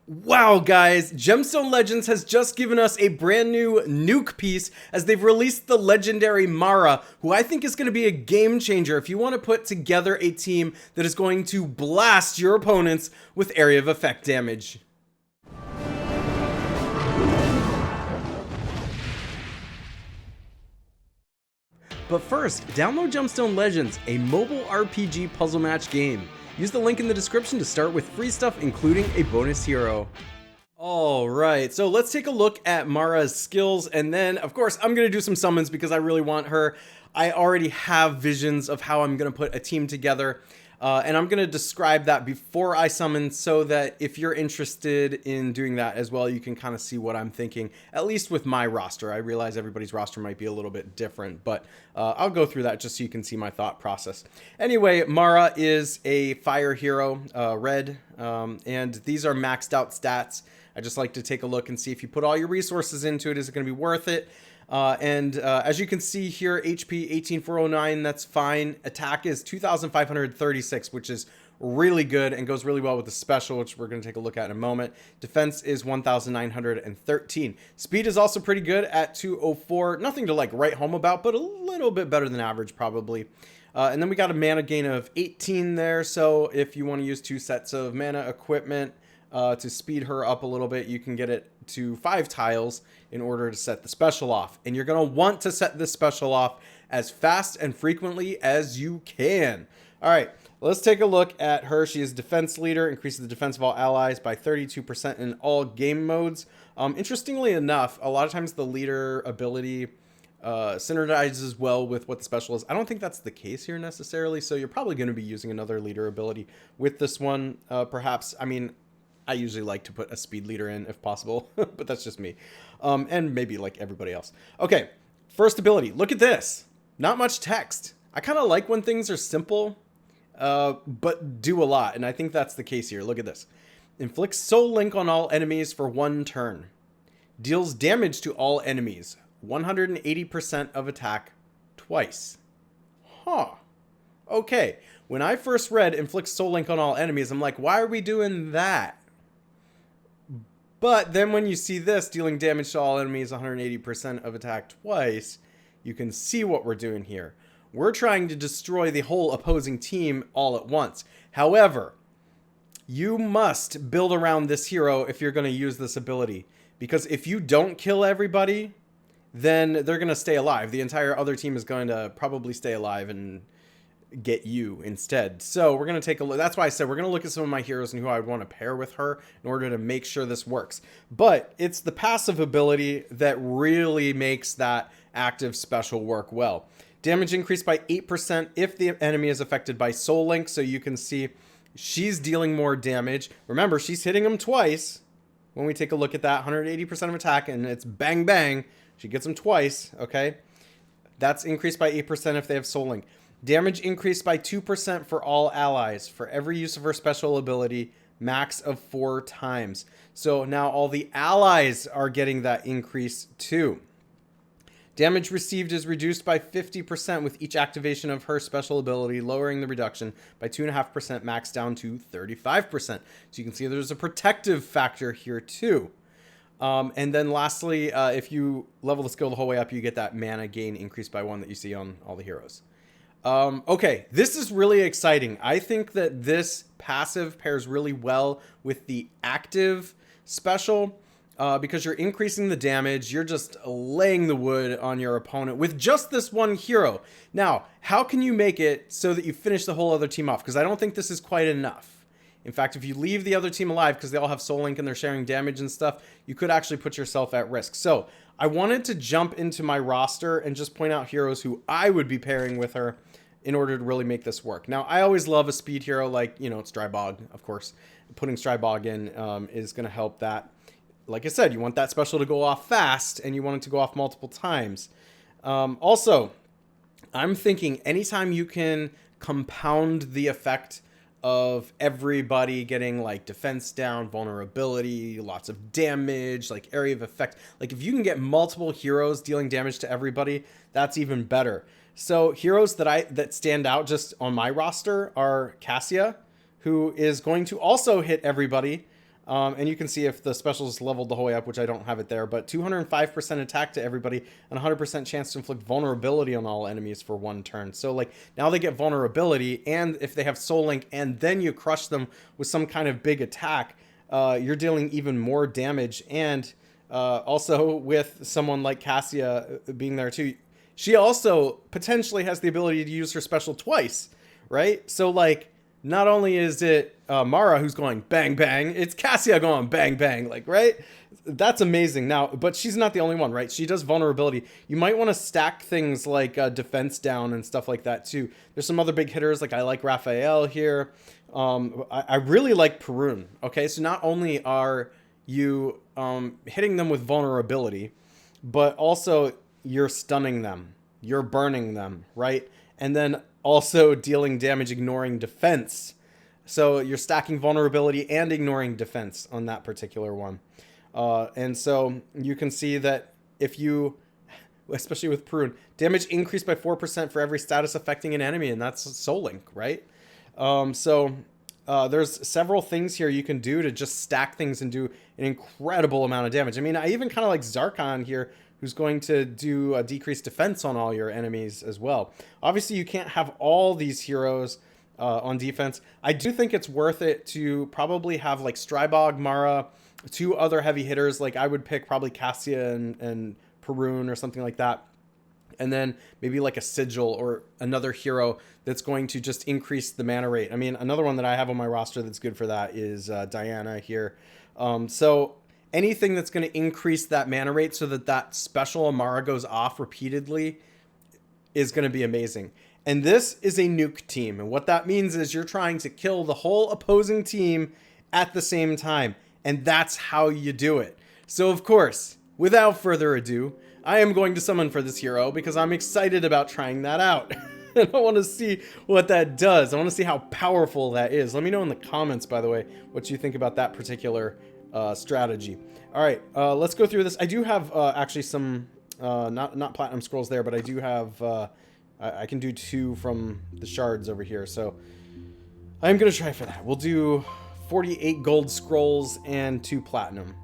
Wow, guys, Gemstone Legends has just given us a brand new nuke piece as they've released the legendary Mara, who I think is going to be a game changer if you want to put together a team that is going to blast your opponents with area of effect damage. But first, download Gemstone Legends, a mobile RPG puzzle match game. Use the link in the description to start with free stuff, including a bonus hero. Alright, so let's take a look at Mara's skills, and then, of course, I'm going to do some summons because I really want her. I already have visions of how I'm going to put a team together, and I'm going to describe that before I summon so that if you're interested in doing that as well, you can kind of see what I'm thinking, at least with my roster. I realize everybody's roster might be a little bit different, but I'll go through that just so you can see my thought process. Anyway, Mara is a fire hero, red, and these are maxed out stats. I just like to take a look and see if you put all your resources into it, is it going to be worth it? As you can see here, HP 18409, that's fine. Attack is 2536, which is really good and goes really well with the special, which we're going to take a look at in a moment. Defense is 1913. Speed is also pretty good at 204. Nothing to like write home about, but a little bit better than average probably. And then we got a mana gain of 18 there. So if you want to use 2 sets of mana equipment to speed her up a little bit, you can get it to 5 tiles in order to set the special off. And you're going to want to set this special off as fast and frequently as you can. All right, let's take a look at her. She is defense leader, increases the defense of all allies by 32% in all game modes. Interestingly enough, a lot of times the leader ability synergizes well with what the special is. I don't think that's the case here necessarily, so you're probably going to be using another leader ability with this one. Perhaps, I mean, I usually like to put a speed leader in if possible, but that's just me. And maybe like everybody else. Okay, first ability. Look at this. Not much text. I kind of like when things are simple, but do a lot. And I think that's the case here. Look at this. Inflicts soul link on all enemies for 1 turn. Deals damage to all enemies. 180% of attack twice. Huh. Okay. When I first read inflicts soul link on all enemies, I'm like, why are we doing that? But then when you see this, dealing damage to all enemies, 180% of attack twice, you can see what we're doing here. We're trying to destroy the whole opposing team all at once. However, you must build around this hero if you're going to use this ability. Because if you don't kill everybody, then they're going to stay alive. The entire other team is going to probably stay alive and get you instead. So we're going to take a look. That's why I said we're going to look at some of my heroes and who I would want to pair with her in order to make sure this works. But it's the passive ability that really makes that active special work well. Damage increased by 8% if the enemy is affected by soul link. So you can see she's dealing more damage. Remember, she's hitting them twice. When we take a look at that, 180% of attack, and it's bang bang. She gets them twice. Okay, that's increased by 8% if they have soul link. Damage increased by 2% for all allies for every use of her special ability, max of 4 times. So now all the allies are getting that increase too. Damage received is reduced by 50% with each activation of her special ability, lowering the reduction by 2.5% max down to 35%. So you can see there's a protective factor here too. And then lastly, if you level the skill the whole way up, you get that mana gain increased by 1 that you see on all the heroes. Okay, this is really exciting. I think that this passive pairs really well with the active special because you're increasing the damage. You're just laying the wood on your opponent with just this one hero. Now, how can you make it so that you finish the whole other team off? Because I don't think this is quite enough. In fact, if you leave the other team alive because they all have soul link and they're sharing damage and stuff, you could actually put yourself at risk. So I wanted to jump into my roster and just point out heroes who I would be pairing with her in order to really make this work. Now, I always love a speed hero like, you know, Strybog, of course. Putting Strybog in is going to help that. Like I said, you want that special to go off fast, and you want it to go off multiple times. Also, I'm thinking anytime you can compound the effect of everybody getting like defense down, vulnerability, lots of damage, like area of effect. Like if you can get multiple heroes dealing damage to everybody, that's even better. So heroes that stand out just on my roster are Cassia, who is going to also hit everybody And you can see if the specials leveled the whole way up, which I don't have it there, but 205% attack to everybody and 100% chance to inflict vulnerability on all enemies for 1 turn. So like now they get vulnerability, and if they have Soul Link and then you crush them with some kind of big attack, you're dealing even more damage. And also with someone like Cassia being there too, she also potentially has the ability to use her special twice, right? So like, not only is it Mara who's going bang bang, it's Cassia going bang bang, like, right? That's amazing. Now, but she's not the only one, right? She does vulnerability. You might want to stack things like defense down and stuff like that too. There's some other big hitters, like I like Raphael here. I really like Perun. Okay, so not only are you hitting them with vulnerability, but also you're stunning them, you're burning them, right? And then also dealing damage ignoring defense. So you're stacking vulnerability and ignoring defense on that particular one. And so you can see that if you, especially with Prune, damage increased by 4% for every status affecting an enemy, and that's Soul Link, right? There's several things here you can do to just stack things and do an incredible amount of damage. I mean, I even kind of like Zarkon here, who's going to do a decreased defense on all your enemies as well. Obviously, you can't have all these heroes on defense. I do think it's worth it to probably have like Strybog, Mara, 2 other heavy hitters. Like I would pick probably Cassia and Perun or something like that. And then maybe like a Sigil or another hero that's going to just increase the mana rate. I mean, another one that I have on my roster that's good for that is Diana here. So anything that's going to increase that mana rate so that that special Amara goes off repeatedly is going to be amazing. And this is a nuke team. And what that means is you're trying to kill the whole opposing team at the same time. And that's how you do it. So of course, without further ado, I am going to summon for this hero because I'm excited about trying that out. And I want to see what that does. I want to see how powerful that is. Let me know in the comments, by the way, what you think about that particular strategy. All right, let's go through this. I do have actually some, not platinum scrolls there, but I do have, I can do 2 from the shards over here. So I'm going to try for that. We'll do 48 gold scrolls and 2 platinum.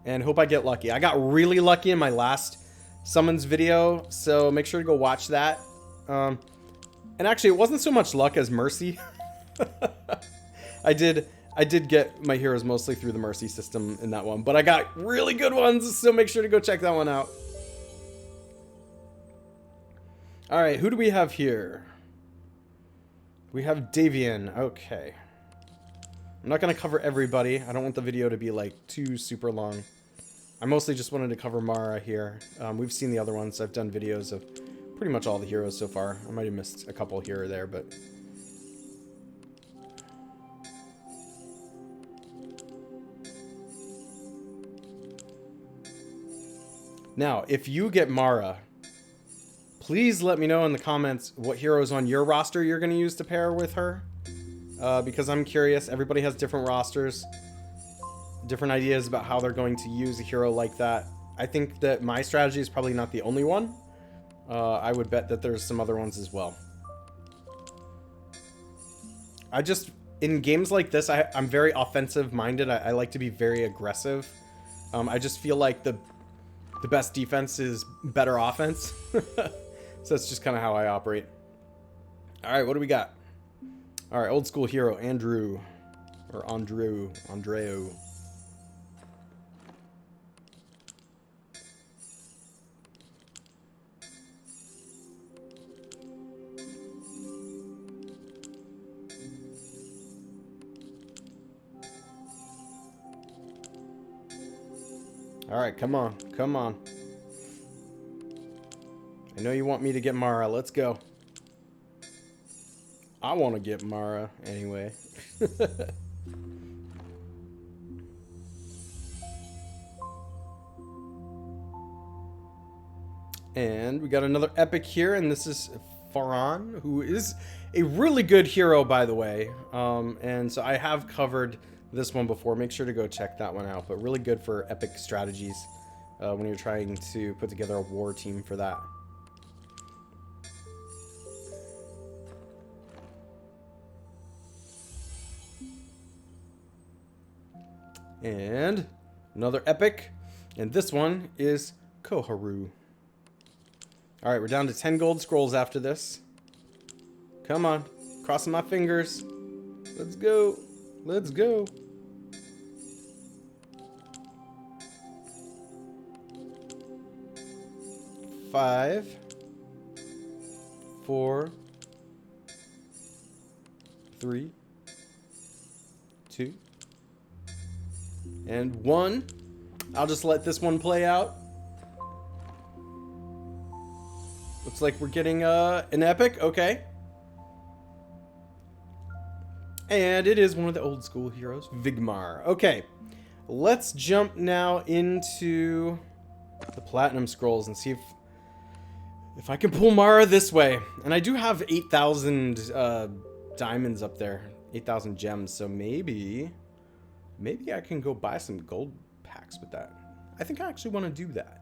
And hope I get lucky. I got really lucky in my last summons video, so make sure to go watch that. And actually, it wasn't so much luck as mercy. I did get my heroes mostly through the mercy system in that one, but I got really good ones, so make sure to go check that one out. All right, who do we have here? We have Davian. Okay. I'm not going to cover everybody. I don't want the video to be like too super long. I mostly just wanted to cover Mara here. We've seen the other ones. I've done videos of pretty much all the heroes so far. I might have missed a couple here or there, but... Now, if you get Mara, please let me know in the comments what heroes on your roster you're going to use to pair with her. Because I'm curious. Everybody has different rosters, different ideas about how they're going to use a hero like that. I think that my strategy is probably not the only one. I would bet that there's some other ones as well. In games like this, I'm very offensive minded. I like to be very aggressive. I just feel like the best defense is better offense. So that's just kind of how I operate. All right, what do we got? All right, old school hero, Andrew. Or Andreu. All right, come on. Come on. I know you want me to get Mara. Let's go. I want to get Mara anyway. And we got another epic here, and this is Farhan, who is a really good hero, by the way. And so I have covered this one before. Make sure to go check that one out. But really good for epic strategies when you're trying to put together a war team for that. And another epic. And this one is Koharu. Alright, we're down to 10 gold scrolls after this. Come on. Crossing my fingers. Let's go. Let's go. Five. 4. 3. 2. And 1. I'll just let this one play out. Looks like we're getting an epic. Okay. And it is one of the old school heroes, Vigmar. Okay. Let's jump now into the Platinum Scrolls and see if I can pull Mara this way. And I do have 8,000 diamonds up there. 8,000 gems. So maybe I can go buy some gold packs with that. I think I actually want to do that.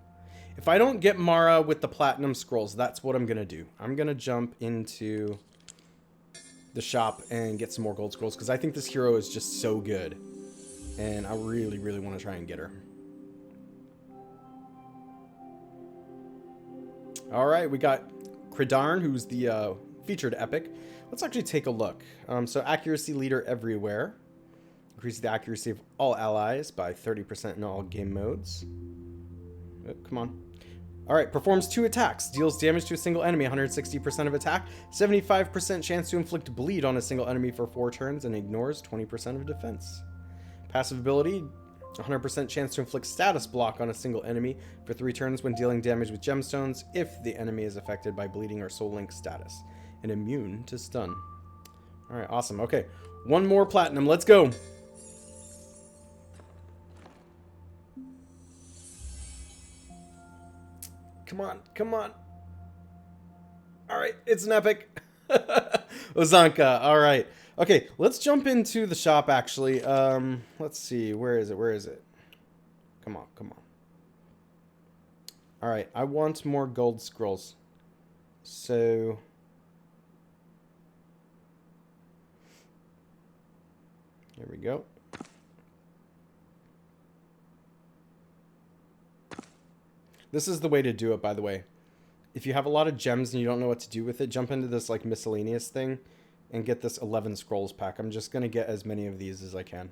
If I don't get Mara with the Platinum Scrolls, that's what I'm going to do. I'm going to jump into the shop and get some more gold scrolls because I think this hero is just so good. And I really, really want to try and get her. Alright, we got Kridarn, who's the featured epic. Let's actually take a look. So accuracy leader everywhere. Increases the accuracy of all allies by 30% in all game modes. Oh, come on. Alright, performs 2 attacks. Deals damage to a single enemy, 160% of attack. 75% chance to inflict bleed on a single enemy for 4 turns and ignores 20% of defense. Passive ability, 100% chance to inflict status block on a single enemy for 3 turns when dealing damage with gemstones if the enemy is affected by bleeding or soul link status. And immune to stun. Alright, awesome. Okay, one more platinum. Let's go. Come on, come on. Alright, it's an epic. Ozanka, alright. Okay, let's jump into the shop, actually. Let's see, where is it, where is it? Come on, come on. Alright, I want more gold scrolls. So... here we go. This is the way to do it, by the way. If you have a lot of gems and you don't know what to do with it, jump into this like miscellaneous thing and get this 11 scrolls pack. I'm just going to get as many of these as I can.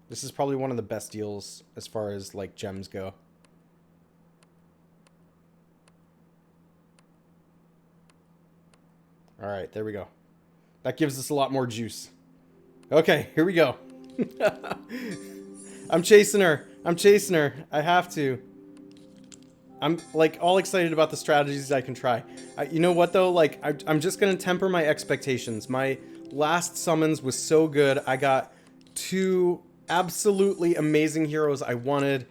This is probably one of the best deals as far as like gems go. All right, there we go. That gives us a lot more juice. Okay, here we go. I'm chasing her. I'm chasing her. I have to. I'm like all excited about the strategies I can try. You know what though? Like I'm just gonna temper my expectations. My last summons was so good. I got 2 absolutely amazing heroes I wanted.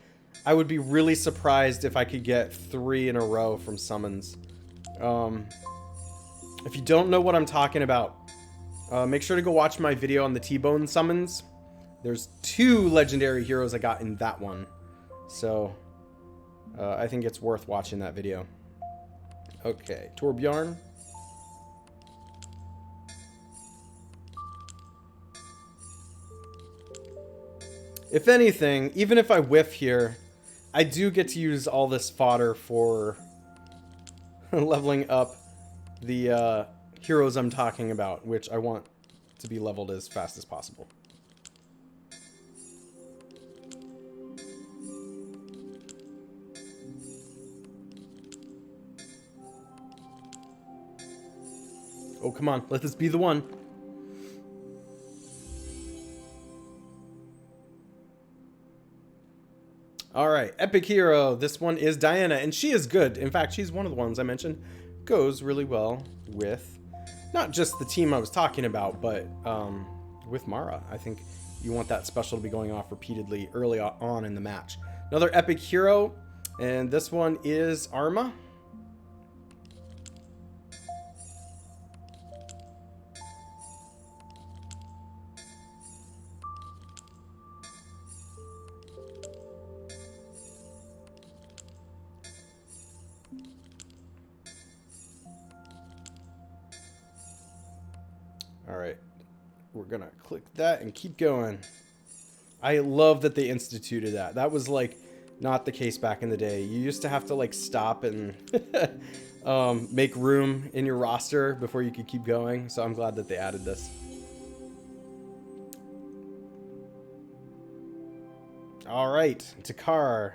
I would be really surprised if I could get 3 in a row from summons. If you don't know what I'm talking about, make sure to go watch my video on the T-Bone summons. There's 2 legendary heroes I got in that one. So, I think it's worth watching that video. Okay, Torbjorn. If anything, even if I whiff here, I do get to use all this fodder for leveling up the heroes I'm talking about, which I want to be leveled as fast as possible. Oh, come on. Let this be the one. Alright, epic hero. This one is Diana, and she is good. In fact, she's one of the ones I mentioned. Goes really well with not just the team I was talking about, but with Mara. I think you want that special to be going off repeatedly early on in the match. Another epic hero, and this one is Arma. we're gonna click that and keep going. I love that they instituted that. That was like not the case back in the day. You used to have to like stop and make room in your roster before you could keep going. So I'm glad that they added this. All right, Takar.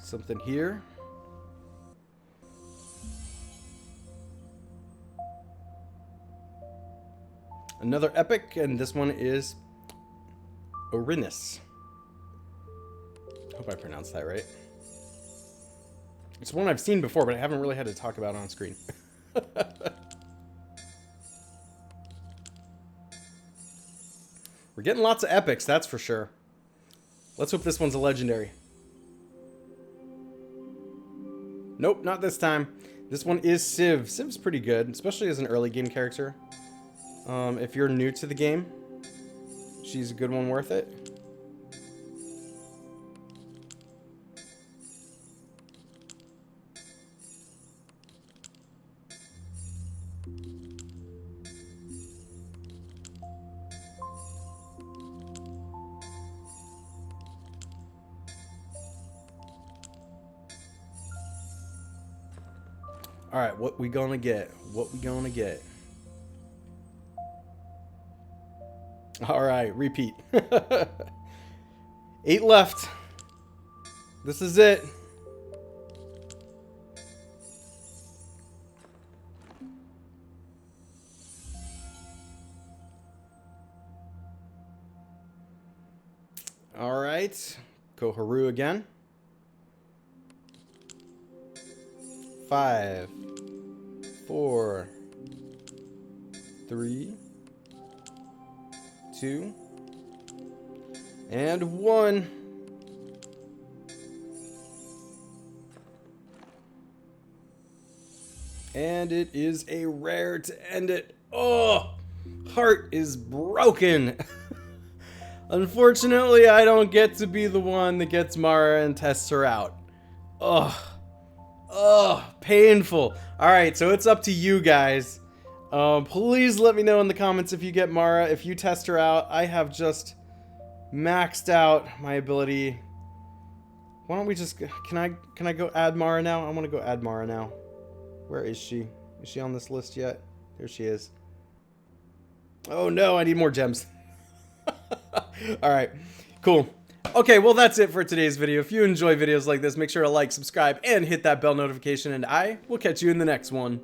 Something here. Another epic, and this one is Orinus. Hope I pronounced that right. It's one I've seen before, but I haven't really had to talk about on screen. We're getting lots of epics, that's for sure. Let's hope this one's a legendary. Nope, not this time. This one is Civ. Civ's pretty good, especially as an early game character. If you're new to the game, she's a good one, worth it. All right, what we gonna get? What we gonna get? All right, repeat. 8 left. This is it. All right, Koharu again. 5, 4, 3, 2, and 1. And it is a rare to end it. Oh, heart is broken. Unfortunately, I don't get to be the one that gets Mara and tests her out. Ugh. Oh, painful. All right, so it's up to you guys. Please let me know in the comments if you get Mara, if you test her out. I have just maxed out my ability. Why don't we just, can I go add Mara now? I want to go add Mara now. Where is she? Is she on this list yet? There she is. Oh no, I need more gems. All right, cool. Okay, well, that's it for today's video. If you enjoy videos like this, make sure to like, subscribe, and hit that bell notification, and I will catch you in the next one.